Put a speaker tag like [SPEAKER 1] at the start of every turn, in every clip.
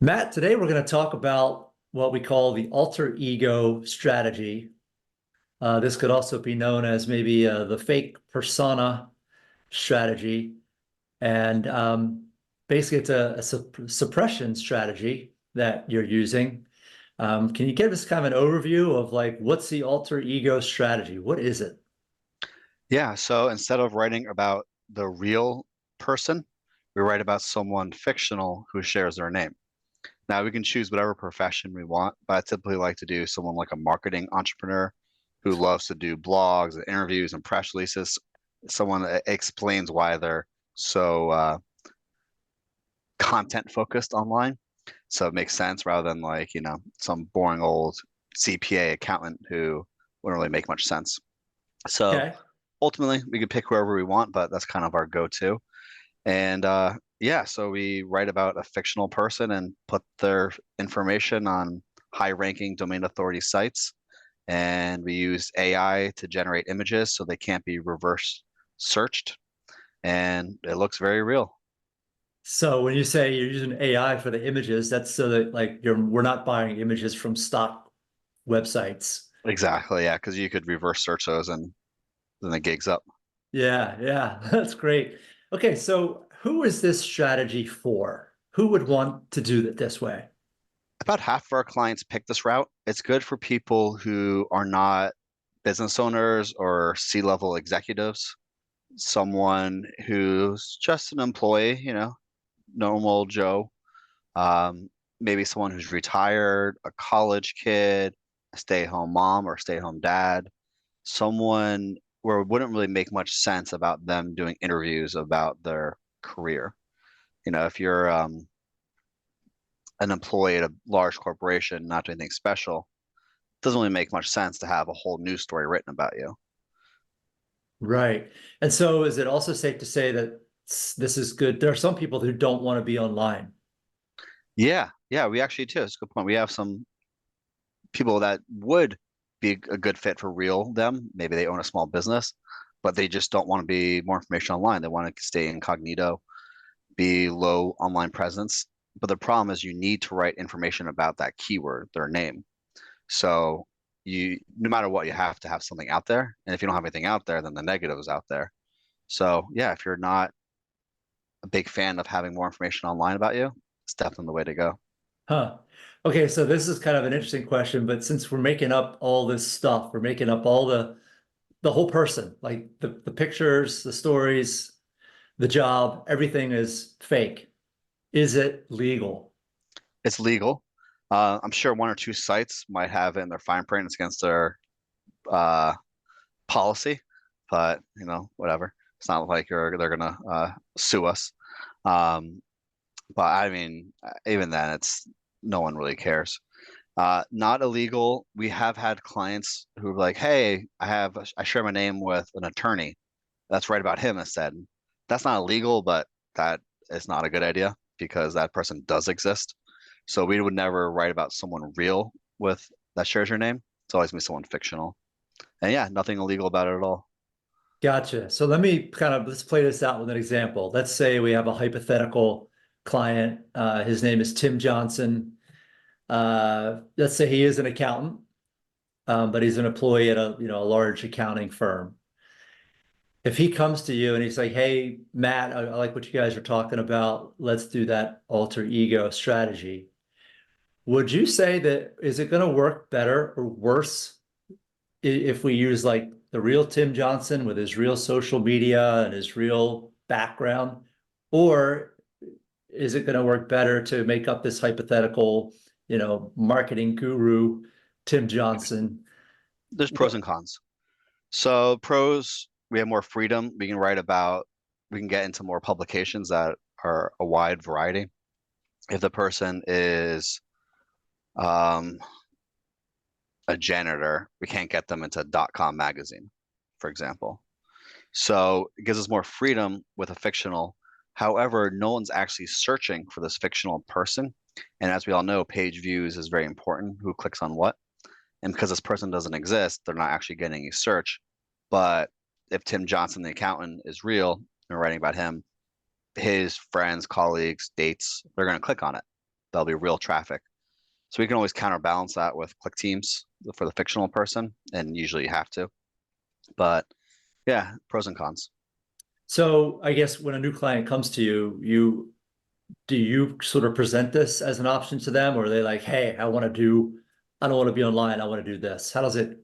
[SPEAKER 1] Matt, today we're going to talk about what we call the alter ego strategy. This could also be known as maybe the fake persona strategy. And basically, it's a suppression strategy that you're using. Can you give us kind of an overview of like what's the alter ego strategy? What is it?
[SPEAKER 2] Yeah, so instead of writing about the real person, we write about someone fictional who shares their name. Now we can choose whatever profession we want, but I typically like to do someone like a marketing entrepreneur who loves to do blogs and interviews and press releases. Someone that explains why they're so content focused online. So it makes sense rather than like, some boring old CPA accountant who wouldn't really make much sense. So
[SPEAKER 1] Okay.
[SPEAKER 2] ultimately we could pick whoever we want, but that's kind of our go-to. And yeah, so we write about a fictional person and put their information on high-ranking domain authority sites. And we use AI to generate images so they can't be reverse searched. And it looks very real.
[SPEAKER 1] So when you say you're using AI for the images, that's so that like we're not buying images from stock websites.
[SPEAKER 2] Exactly, yeah, because you could reverse search those and then the gig's up.
[SPEAKER 1] Yeah, yeah, that's great. Okay, so who is this strategy for? Who would want to do it this way?
[SPEAKER 2] About half of our clients pick this route. It's good for people who are not business owners or C-level executives, someone who's just an employee, normal Joe, um, maybe someone who's retired, a college kid, a stay-at-home mom or stay-at-home dad, someone where it wouldn't really make much sense about them doing interviews about their career. If you're an employee at a large corporation, not doing anything special, it doesn't really make much sense to have a whole news story written about you.
[SPEAKER 1] Right. And so is it also safe to say that this is good? There are some people who don't want to be online.
[SPEAKER 2] Yeah, yeah, we actually too. It's a good point. We have some people that would be a good fit for real them. Maybe they own a small business, but they just don't want to be more information online. They want to stay incognito, be low online presence. But the problem is you need to write information about that keyword, their name. So no matter what, you have to have something out there. And if you don't have anything out there, then the negative is out there. So yeah, if you're not a big fan of having more information online about you, it's definitely the way to go.
[SPEAKER 1] Huh. Okay, so this is kind of an interesting question, but since we're making up all this stuff, we're making up all the whole person, like the pictures, the stories, the job, everything is fake. Is it legal?
[SPEAKER 2] It's legal. I'm sure one or two sites might have it in their fine print. It's against their uh, policy, but whatever. It's not like they're gonna sue us. Um, but I mean, even then, it's no one really cares. Not illegal. We have had clients who are like, "Hey, I share my name with an attorney. Let's write about him instead." That's not illegal, but that is not a good idea because that person does exist. So we would never write about someone real with that shares your name. It's always gonna be someone fictional. And yeah, nothing illegal about it at all.
[SPEAKER 1] Gotcha. So let's play this out with an example. Let's say we have a hypothetical client. His name is Tim Johnson. Let's say he is an accountant, but he's an employee at a large accounting firm. If he comes to you and he's like, "Hey, Matt, I like what you guys are talking about. Let's do that alter ego strategy." Would you say that is it going to work better or worse if we use like the real Tim Johnson with his real social media and his real background, or is it going to work better to make up this hypothetical, marketing guru, Tim Johnson?
[SPEAKER 2] There's pros
[SPEAKER 1] What?
[SPEAKER 2] and cons. So pros, we have more freedom. We can get into more publications that are a wide variety. If the person is um, a janitor, we can't get them into .com magazine, for example. So it gives us more freedom with a fictional. However, no one's actually searching for this fictional person. And as we all know, page views is very important, who clicks on what. And because this person doesn't exist, they're not actually getting a search. But if Tim Johnson, the accountant, is real and writing about him, his friends, colleagues, dates, they're going to click on it. that'll be real traffic. So we can always counterbalance that with click teams for the fictional person, and usually you have to. But yeah, pros and cons.
[SPEAKER 1] So I guess when a new client comes to you, do you sort of present this as an option to them, or are they like, hey, I don't want to be online, I want to do this? How does it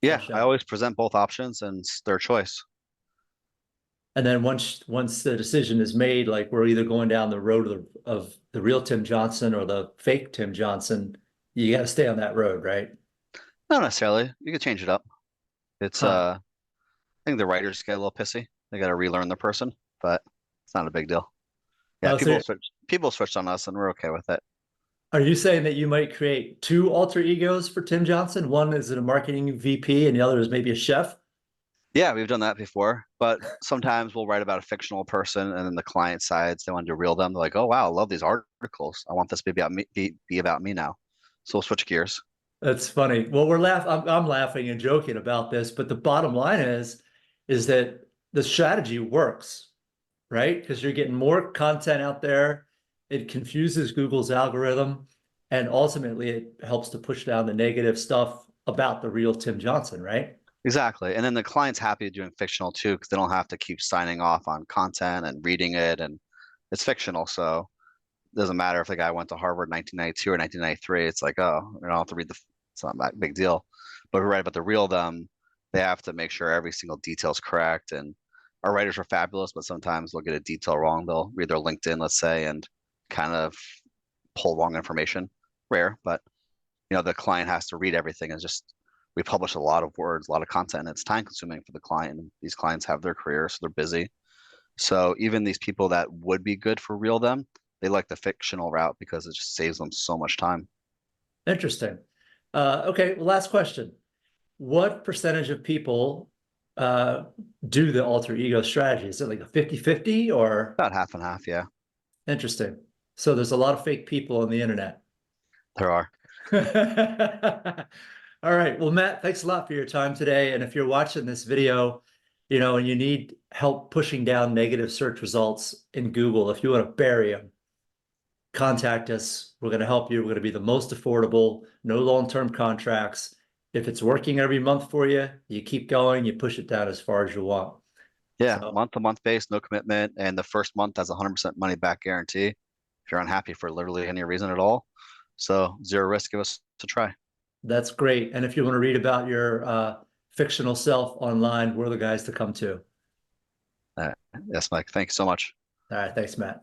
[SPEAKER 2] Yeah,
[SPEAKER 1] flesh
[SPEAKER 2] I
[SPEAKER 1] out?
[SPEAKER 2] always present both options and it's their choice.
[SPEAKER 1] And then once the decision is made, like we're either going down the road of the real Tim Johnson or the fake Tim Johnson, you got to stay on that road, right?
[SPEAKER 2] Not necessarily. You can change it up. It's
[SPEAKER 1] Huh.
[SPEAKER 2] I think the writers get a little pissy. They got to relearn the person, but it's not a big deal. Yeah,
[SPEAKER 1] Oh, so
[SPEAKER 2] people switched on us and we're okay with it.
[SPEAKER 1] are you saying that you might create two alter egos for Tim Johnson? One is a marketing VP and the other is maybe a chef?
[SPEAKER 2] Yeah, we've done that before, but sometimes we'll write about a fictional person and then the client sides, they want to reel them. They're like, oh wow, I love these articles. I want this to be about me, be about me now. So we'll switch gears.
[SPEAKER 1] That's funny. Well, I'm laughing and joking about this, but the bottom line is that the strategy works, right? Because you're getting more content out there. It confuses Google's algorithm, and ultimately it helps to push down the negative stuff about the real Tim Johnson, right?
[SPEAKER 2] Exactly. And then the client's happy doing fictional too, because they don't have to keep signing off on content and reading it. And it's fictional. So it doesn't matter if the guy went to Harvard in 1992 or 1993. It's like, oh, you don't have to read it's not that big deal. But if we write about the real them, they have to make sure every single detail is correct. And our writers are fabulous, but sometimes they'll get a detail wrong. They'll read their LinkedIn, let's say, and kind of pull wrong information. Rare, but the client has to read everything and just we publish a lot of words, a lot of content, and it's time consuming for the client. And these clients have their careers, so they're busy. So even these people that would be good for real them, they like the fictional route because it just saves them so much time.
[SPEAKER 1] Interesting. Okay, well, last question. What percentage of people uh, do the alter ego strategy? Is it like a 50-50 or
[SPEAKER 2] About half and half, yeah.
[SPEAKER 1] interesting? So there's a lot of fake people on the internet.
[SPEAKER 2] There are.
[SPEAKER 1] All right. Well, Matt, thanks a lot for your time today. And if you're watching this video, and you need help pushing down negative search results in Google, if you want to bury them, contact us. We're going to help you. We're going to be the most affordable, no long-term contracts. If it's working every month for you, you keep going, you push it down as far as you want.
[SPEAKER 2] Yeah,
[SPEAKER 1] So
[SPEAKER 2] month to month base, no commitment, and the first month has 100% money back guarantee if you're unhappy for literally any reason at all. So zero risk, give us a try.
[SPEAKER 1] that's great. And if you want to read about your fictional self online, we're the guys to come to.
[SPEAKER 2] Yes, Mike. Thank you so much.
[SPEAKER 1] All right. Thanks, Matt.